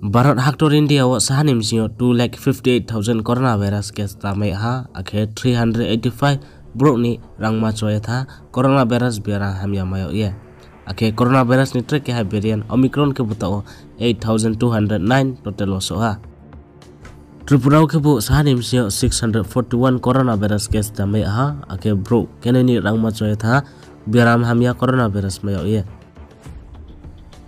Barat Haktor India wa sahanim sio 258,000 coronavirus case tamai ha akhe 385 bro ni rang ma choya tha coronavirus biara hamya mayo ye akhe coronavirus ni trek ha variant omicron ke butao 8,209 total so ha Tripura ke bu sahanim sio 641 coronavirus case tamai ha akhe bro kenani rang ma choya tha biara hamya coronavirus mayo ye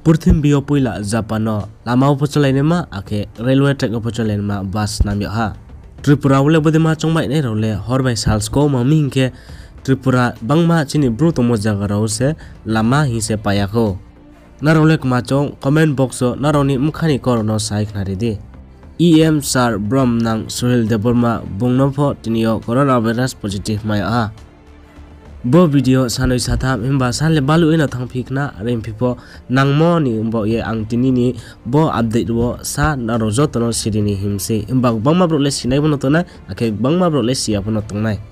Purthim bio puila Japano lama upacolain ma ake railway track upacolain ma bus namyo ha Tripura wale bode ma chongmai ne role horbai sals ko ma mingke Tripura bangma chini bru tomo jaga ro se lama hi se paya ko na role ma chong comment box o na roni mkhani korono saik nari di EM sar brom nang sohil deborma bungno pho tinio coronavirus positive maya ha Bo video sanoi satham himba sanle balu ina thangphikna rem phipo nangmo ni bo ye ang tinini bo update bo sa na rojo tono sirini himse himba bangma bro le sinai bono tona ake bangma bro le sia bono tongnai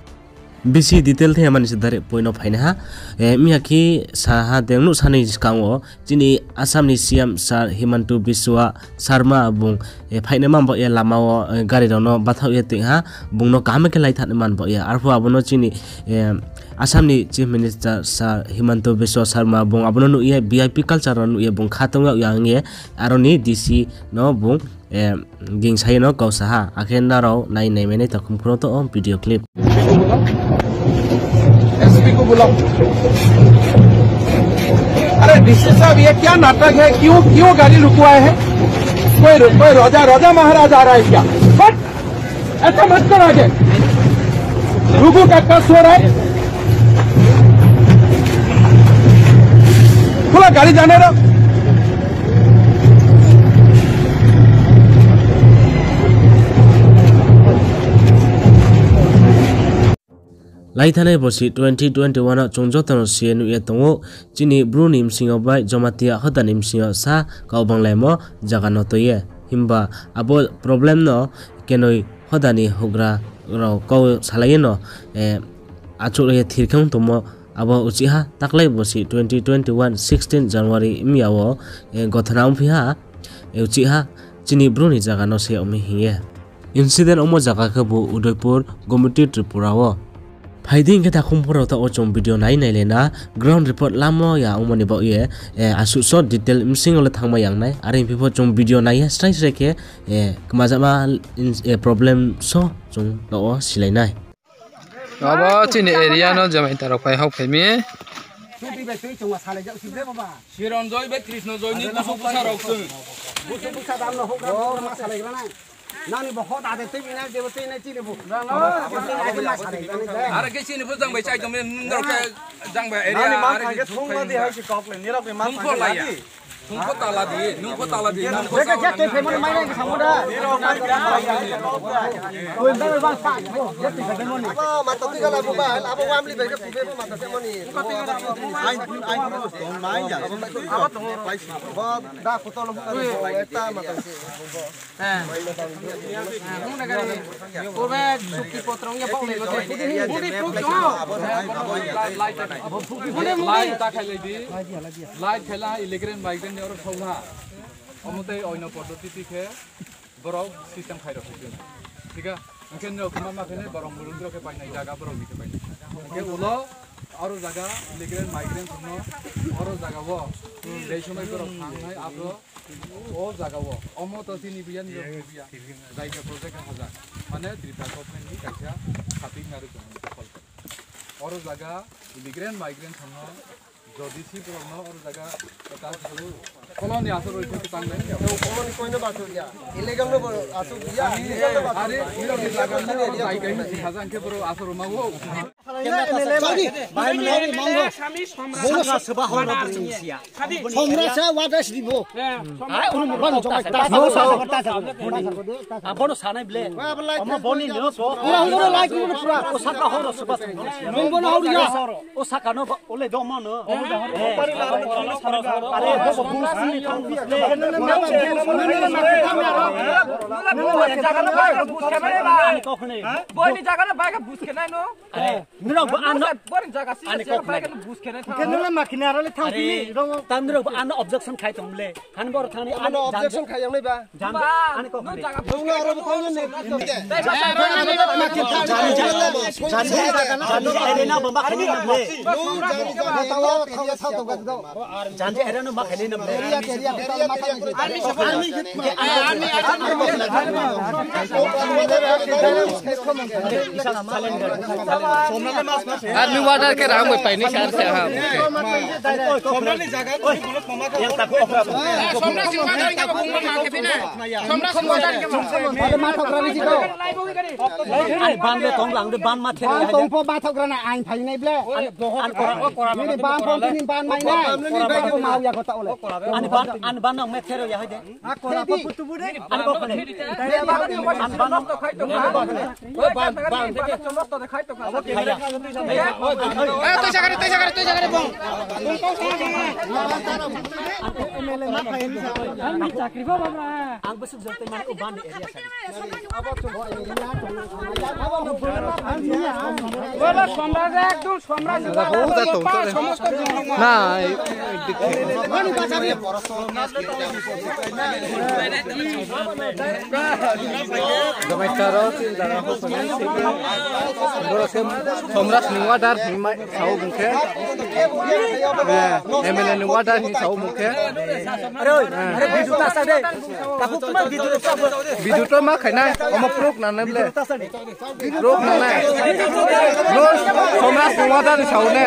bisi detail the mani sidare point of haina ha miyaki saha dengnu sanai kango chini Assam ni CM sar Himantu Biswa Sarma bung phaine mam bo ye lamao gari rono bathau ye ting ha bungno kame ke lai that man bo ye arpho abono chini Assam ni Chief Minister Sir Himantu Biswa Sarma bung abono nu ye VIP culture nu ye bung khatonga yang ye aroni DC no bung ging sai no kausa ha akhen na ro nai nai mene takum khro to video clip SP को बुलाओ। अरे DC साहब ये क्या नाटक है? क्यों गाड़ी रुकवाए हैं? कोई राजा महाराज आ रहा है क्या? बट ऐसा मत कर आगे। रुको का कस हो रहा है? थोड़ा गाड़ी जाने दो। Laithane bosi 2021 chongjotono sienu ye tongo chini brunim singo bai jomatia hodanim singo sa kaubang lemo jagano to ye himba abo problem no kenoi hodani hogra ro ko salayeno achule thirkhang tomo abo uchiha taklai bosi 2021 16 January miawo gothanam phiha uchiha chini bruni jagano se omi hiye incident omo jaga khabu Udaipur Gomiti Tripura wo Faiding kita kumpul atau ocong video naik lena ground report lama ya umumnya bawa ye asuk short detail msing oleh thangma yang naik ada yang people ocong video naik strike ke kemazama problem so ocong lo silai naik. Apa cini area no jamai taruh kai hok kami. Shironjoy bet Krishnjoy ni busuk besar oksun. Busuk besar dalam lo hok masalah gimana? Nani बहुत आते थे बिना देवते ने चीने बो अरे के चीने बो जंग बैचाई जमे नर के जंग बै एरिया अरे के थुंग मा दे है से कॉक ले निरा के मा थुंग लाया थुंग ताला दी नुंग ताला दी नुंग के के फेमन माइ ने समुदा कोई बे बा सा ये ति के मोनी मा तति गला बो बा अब वामली बे के फुबे मा तते मोनी आई तो माइ जा अब तो बा दा कुतो लो एता मा तते Kurbe suki potong ya bau lego teh. Budi proof cuma. Light tak khai lagi. Light khela illegal migrant ni orang thauha. Omote oino podoti tikhe. Borok system khai rakho. ठीक है मखन रो kuma makhene borok burundro ke painai jaga borok ni ke painai. Ke ulo aro jaga illegal migrant no aro jaga wo. Dei somai borok thangnai abro ओ जागा वो अमो तो तीन बियान जो बिया जायगा प्रोजेक्ट हजा माने त्रिपुरा गवर्नमेंट नि काइसा खापिं आरो और जागा इमिग्रेंट माइग्रेंट थांनो जदिसि प्रब्लेम और जागा ता छलु कॉलोनी आसो रइथे तांगले कॉलोनी कोइनो बासो या इलीगल नो आसो या इलीगल नो अरे इलीगल जागा नि जायगा नि हाजां के बरो आसो रमागो भाई मनाउ मंगो समरा सभा हो बसिया समरा से वाटस दिबो हाय उन बन जमा नो सा करता छ बनो सानै ब्ले हम बनि लो सो पूरा हमरो लाइक नु पूरा ओसाका हो र सुबा नु बनो हो या ओसाका नो ओले दम न अरे वो बुसनी थां बोइनी जगह न बाइक बुस के नै no nurok ano boring jaga sih ane kok lagi kenala makina rale thangpini tam nurok ano objection khai tomle han bor thani ano objection khai yang ba jan ane kok lagi nunga ro botong ne arena bamba khani namle jan arena ma khani namle आदमी water के राम पे नहीं शहर से हां yang takut apa ai ban le tong lang de ban ma the ban tong pho ba thok rana ai phai nei ble ni ban pho ni ban mai nai ko mau ya ko ta ole an ban nong me the ya hoide a ko ra putu bu de an ko khane an ban nong to khai to ang besuk jante man ko ban area बोलो सम्राट एकदम सम्राट ना सम्राट निवा दार हिमा साउ मुखे MLA निवा दार हि साउ मुखे अरे बिजुता सा दे काकु मा बिजुता सा बिजुता मा खाना अम प्रोक नाने ब्ले प्रोक नाने नो सम्राट निवा दार साउ ने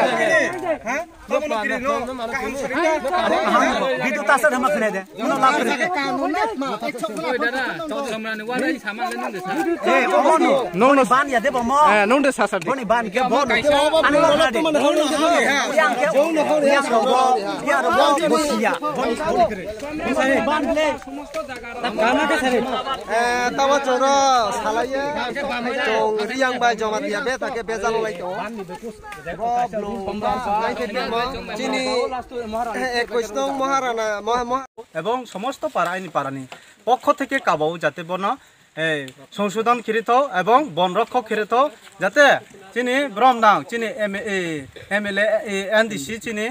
बिजुता सा हम खने दे नो ला करे सम्राट निवा दार सामान ले नंदे सा ए नो नो ban ya de bomo नो दे सा सा boni ban ke bon anu la de yang ke yang ro bosia ban le kana ke sare tawa choro salaye chong riang ba joma dia be ta ke bezal lai to chini 21 নং মহারানা এবং সমস্ত পারাইনি পারানি পক্ষ থেকে কাবাও যাতে বন সংশোধন কৃত এবং বনরক্ষক কৃত যাতে চিনি ব্রহ্মনাং চিনি এমএলএ এনডিসি চিনি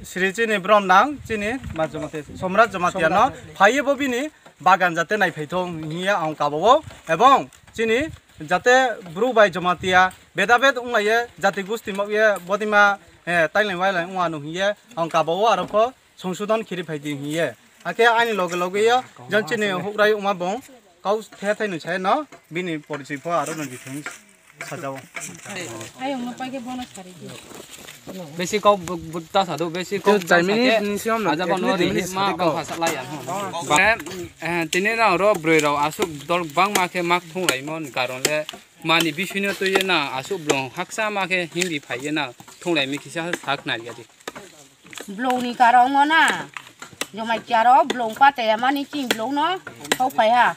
শ্রী চিনি ব্রহ্মনাং চিনি মাজমতে সম্রাট জমাতিয়ানো ফাইয়ে ববিনি বাগান যাতে নাইফাইথং হিয়া আং কাবাও এবং চিনি যাতে ব্রু বাই জমাতিয়া বেদাবেদ উংলায়ে জাতি গোষ্ঠী মাইয়ে বদিমা তাইলেন ওয়াইলেন উংআनु হিয়ে আং কাবাও আরফ সংশোধন করি ফাইদি হিয়ে आके आनी लगे लगे या जंचिने हुक्राय उमा बं काउ थे थे न छै न बिनि परिचय फ आरो न दिथुं सजाव आय हम पाके बोनस करि दि बेसी कौ बुत्ता साधु बेसी कौ चाइमिनी निसिम आजा बनो रि मा कौ भाषा लाया बा तिने ना रो ब्रै राव आसु दल बां माके माक थुंलाइमन कारणले मानि बिसुनो तोये ना आसु ब्लं हाक्सा माके हिंदी फाइये ना थुंलाइ मिखिसा थाक नारियादि ब्लौनि कारंग ना जो mai charo blong pa te mani ching blong no khau phai ha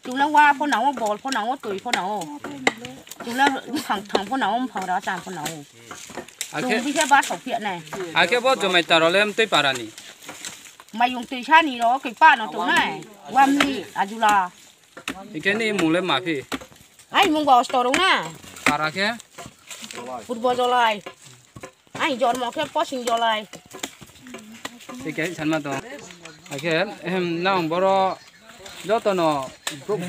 chúng nó qua phô nào bol phô nào tuổi phô nào chúng nó thằng thằng phô nào phò đó sang phô nào chúng đi theo ba sọc phiện này आके बो जो mai तारो लेम तै पारानी mày dùng tùy cha ní đó cái pa nó chỗ này qua mi ajula इके नि मुले माफी anh mong vào store đúng na पाराके football cho lại anh dọn mỏ cái posting cho lại इके छनमा तो आके ना बरो जतो न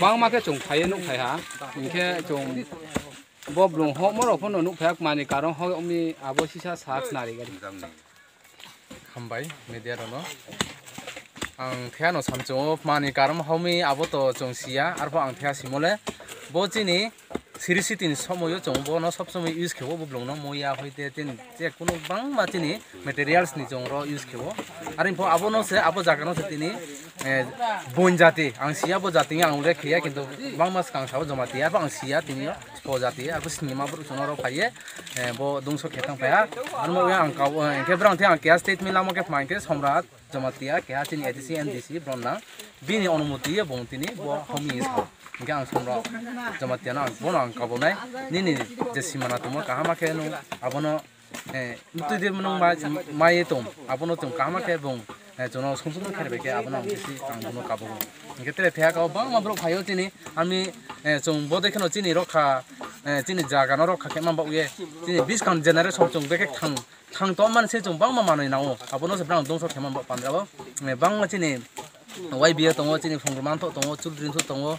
बां माके चों फाये नु फाया इके चों बो ब्लुं हो मरो फनो नु फाया मानि कारण हो ओमनि आबो सिसा साख नारि गारि हामबाय मेडिया रनो आं थेयानो सामचो मानि कारम हावमी आबो तो चोंसिया आरबो आं थेया सिमले बो जिनि सिरिसितिन समयो चोंबो न सब समय यूज खेबो बुब्लं न मोया होइते तिन जे कोनो बां मातिनि मटेरियल्स नि जोंरो यूज खेबो आरो इनफो आबो न से आबो जागानो से तिनि बन जाति आं सिया बो जाति आं रे खिया किन्तु बां मास कां साबो जमातिया आं सिया तिनि स्पो जाति आबो सिनेमा बो जोंरो फाये बो दंसो खेतां फाया आरो मो आं काव के ब्रांथे आं केया स्टेट मिलामो के फाइके सम्राट जमातिया केया तिनि एडिसि एनडिसि ब्रना बिनि अनुमति बंतिनि बो हमी सा इनके आं सम्राट जमातिया ना बन आं काबोनाय निनि जेसिमाना तुम काहामा के नु आबनो तुदे मनु माये तुम आबनो तुम काहामा के बं जोनो संसुन खेरबे के आबनो बेसि आं बनो काबो इनके तेरे फेया काव बां माब्रो फायो तिनि आमी जों बो देखनो तिनि रखा chini jaga no rok khake man ba ye chini 20 kan generation chung beke thang to man se chung bang ma manoi nao abono se brang dong so kheman ba pandra ba bang ma chini wai bia tongo chini phongman to tongo children to tongo